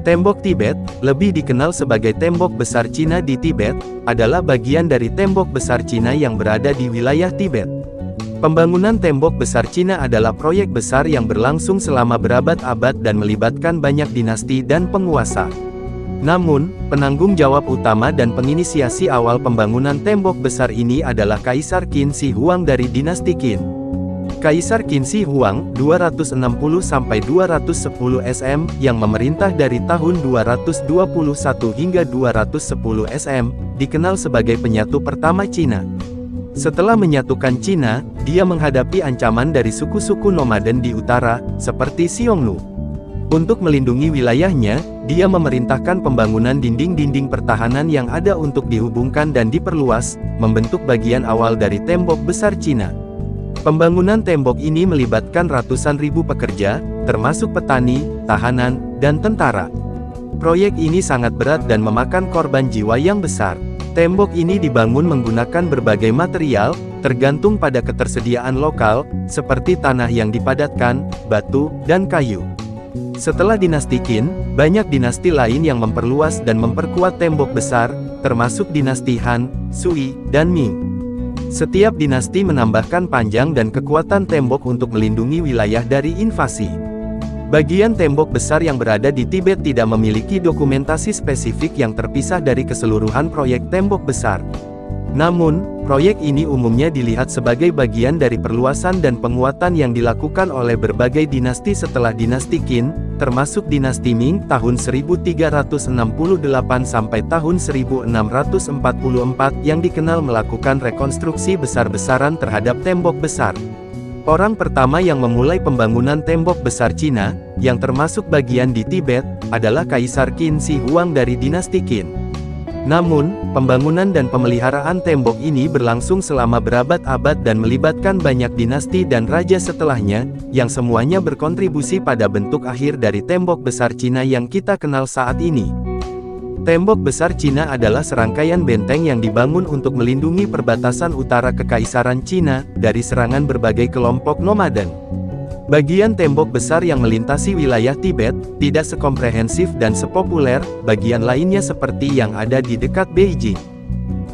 Tembok Tibet, lebih dikenal sebagai Tembok Besar Cina di Tibet, adalah bagian dari Tembok Besar Cina yang berada di wilayah Tibet. Pembangunan Tembok Besar Cina adalah proyek besar yang berlangsung selama berabad-abad dan melibatkan banyak dinasti dan penguasa. Namun, penanggung jawab utama dan penginisiasi awal pembangunan tembok besar ini adalah Kaisar Qin Shi Huang dari dinasti Qin. Kaisar Qin Shi Huang, 260–210 SM, yang memerintah dari tahun 221 hingga 210 SM, dikenal sebagai penyatu pertama Cina. Setelah menyatukan Cina, dia menghadapi ancaman dari suku-suku nomaden di utara, seperti Xiongnu. Untuk melindungi wilayahnya, dia memerintahkan pembangunan dinding-dinding pertahanan yang ada untuk dihubungkan dan diperluas, membentuk bagian awal dari tembok besar Cina. Pembangunan tembok ini melibatkan ratusan ribu pekerja, termasuk petani, tahanan, dan tentara. Proyek ini sangat berat dan memakan korban jiwa yang besar. Tembok ini dibangun menggunakan berbagai material, tergantung pada ketersediaan lokal, seperti tanah yang dipadatkan, batu, dan kayu. Setelah dinasti Qin, banyak dinasti lain yang memperluas dan memperkuat tembok besar, termasuk dinasti Han, Sui, dan Ming. Setiap dinasti menambahkan panjang dan kekuatan tembok untuk melindungi wilayah dari invasi. Bagian tembok besar yang berada di Tibet tidak memiliki dokumentasi spesifik yang terpisah dari keseluruhan proyek tembok besar. Namun, proyek ini umumnya dilihat sebagai bagian dari perluasan dan penguatan yang dilakukan oleh berbagai dinasti setelah dinasti Qin, termasuk dinasti Ming tahun 1368 sampai tahun 1644 yang dikenal melakukan rekonstruksi besar-besaran terhadap tembok besar. Orang pertama yang memulai pembangunan tembok besar Cina, yang termasuk bagian di Tibet, adalah Kaisar Qin Shi Huang dari dinasti Qin. Namun, pembangunan dan pemeliharaan tembok ini berlangsung selama berabad-abad dan melibatkan banyak dinasti dan raja setelahnya, yang semuanya berkontribusi pada bentuk akhir dari tembok besar Cina yang kita kenal saat ini. Tembok besar Cina adalah serangkaian benteng yang dibangun untuk melindungi perbatasan utara Kekaisaran Cina dari serangan berbagai kelompok nomaden. Bagian tembok besar yang melintasi wilayah Tibet tidak sekomprehensif dan sepopuler bagian lainnya seperti yang ada di dekat Beijing.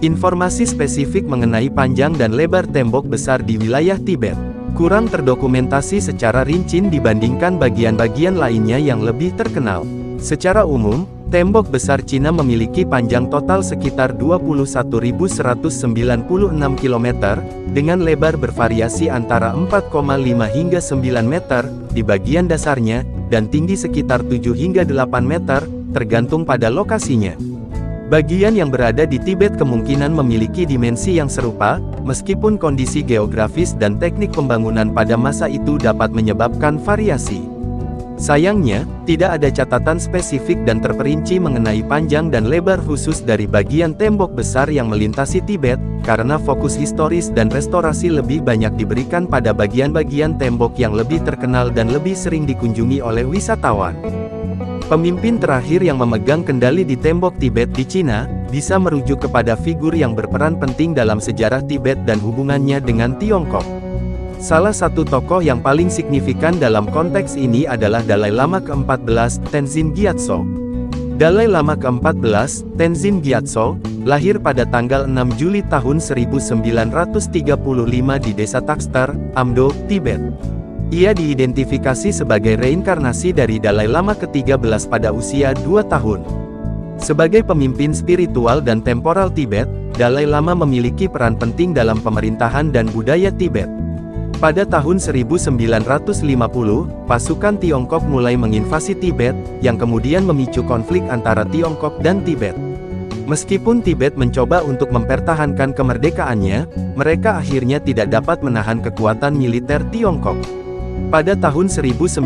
Informasi spesifik mengenai panjang dan lebar tembok besar di wilayah Tibet kurang terdokumentasi secara rinci dibandingkan bagian-bagian lainnya yang lebih terkenal. Secara umum, tembok besar Cina memiliki panjang total sekitar 21.196 km, dengan lebar bervariasi antara 4,5 hingga 9 meter, di bagian dasarnya, dan tinggi sekitar 7 hingga 8 meter, tergantung pada lokasinya. Bagian yang berada di Tibet kemungkinan memiliki dimensi yang serupa, meskipun kondisi geografis dan teknik pembangunan pada masa itu dapat menyebabkan variasi. Sayangnya, tidak ada catatan spesifik dan terperinci mengenai panjang dan lebar khusus dari bagian tembok besar yang melintasi Tibet, karena fokus historis dan restorasi lebih banyak diberikan pada bagian-bagian tembok yang lebih terkenal dan lebih sering dikunjungi oleh wisatawan. Pemimpin terakhir yang memegang kendali di tembok Tibet di Cina, bisa merujuk kepada figur yang berperan penting dalam sejarah Tibet dan hubungannya dengan Tiongkok. Salah satu tokoh yang paling signifikan dalam konteks ini adalah Dalai Lama ke-14, Tenzin Gyatso. Dalai Lama ke-14, Tenzin Gyatso, lahir pada tanggal 6 Juli tahun 1935 di desa Takstar, Amdo, Tibet. Ia diidentifikasi sebagai reinkarnasi dari Dalai Lama ke-13 pada usia 2 tahun. Sebagai pemimpin spiritual dan temporal Tibet, Dalai Lama memiliki peran penting dalam pemerintahan dan budaya Tibet. Pada tahun 1950, pasukan Tiongkok mulai menginvasi Tibet, yang kemudian memicu konflik antara Tiongkok dan Tibet. Meskipun Tibet mencoba untuk mempertahankan kemerdekaannya, mereka akhirnya tidak dapat menahan kekuatan militer Tiongkok. Pada tahun 1951,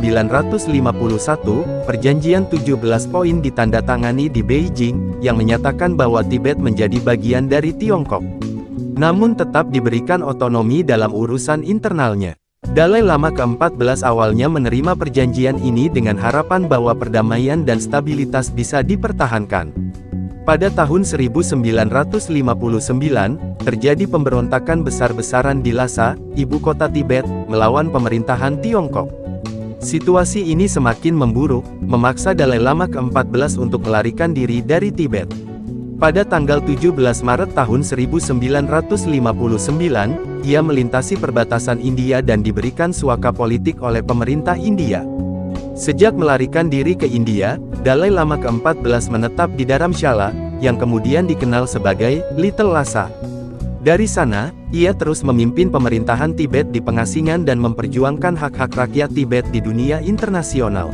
perjanjian 17 poin ditandatangani di Beijing, yang menyatakan bahwa Tibet menjadi bagian dari Tiongkok. Namun tetap diberikan otonomi dalam urusan internalnya. Dalai Lama ke-14 awalnya menerima perjanjian ini dengan harapan bahwa perdamaian dan stabilitas bisa dipertahankan. Pada tahun 1959, terjadi pemberontakan besar-besaran di Lhasa, ibu kota Tibet, melawan pemerintahan Tiongkok. Situasi ini semakin memburuk, memaksa Dalai Lama ke-14 untuk melarikan diri dari Tibet. Pada tanggal 17 Maret tahun 1959, ia melintasi perbatasan India dan diberikan suaka politik oleh pemerintah India. Sejak melarikan diri ke India, Dalai Lama ke-14 menetap di Dharamshala, yang kemudian dikenal sebagai Little Lhasa. Dari sana, ia terus memimpin pemerintahan Tibet di pengasingan dan memperjuangkan hak-hak rakyat Tibet di dunia internasional.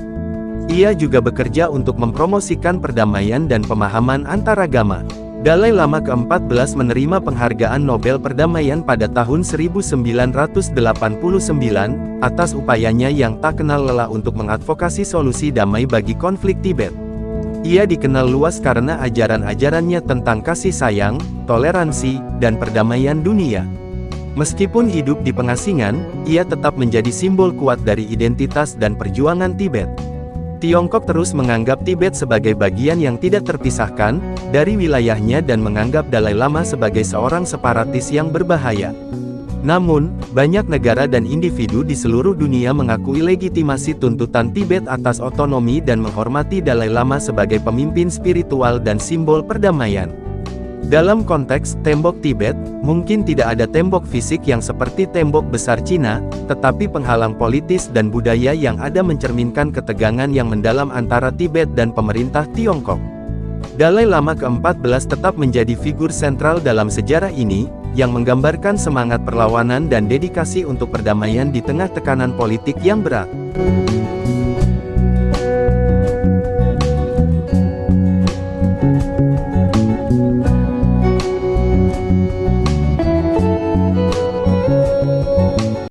Ia juga bekerja untuk mempromosikan perdamaian dan pemahaman antaragama. Dalai Lama ke-14 menerima penghargaan Nobel Perdamaian pada tahun 1989, atas upayanya yang tak kenal lelah untuk mengadvokasi solusi damai bagi konflik Tibet. Ia dikenal luas karena ajaran-ajarannya tentang kasih sayang, toleransi, dan perdamaian dunia. Meskipun hidup di pengasingan, ia tetap menjadi simbol kuat dari identitas dan perjuangan Tibet. Tiongkok terus menganggap Tibet sebagai bagian yang tidak terpisahkan dari wilayahnya dan menganggap Dalai Lama sebagai seorang separatis yang berbahaya. Namun, banyak negara dan individu di seluruh dunia mengakui legitimasi tuntutan Tibet atas otonomi dan menghormati Dalai Lama sebagai pemimpin spiritual dan simbol perdamaian. Dalam konteks tembok Tibet, mungkin tidak ada tembok fisik yang seperti tembok besar Cina, tetapi penghalang politis dan budaya yang ada mencerminkan ketegangan yang mendalam antara Tibet dan pemerintah Tiongkok. Dalai Lama ke-14 tetap menjadi figur sentral dalam sejarah ini, yang menggambarkan semangat perlawanan dan dedikasi untuk perdamaian di tengah tekanan politik yang berat.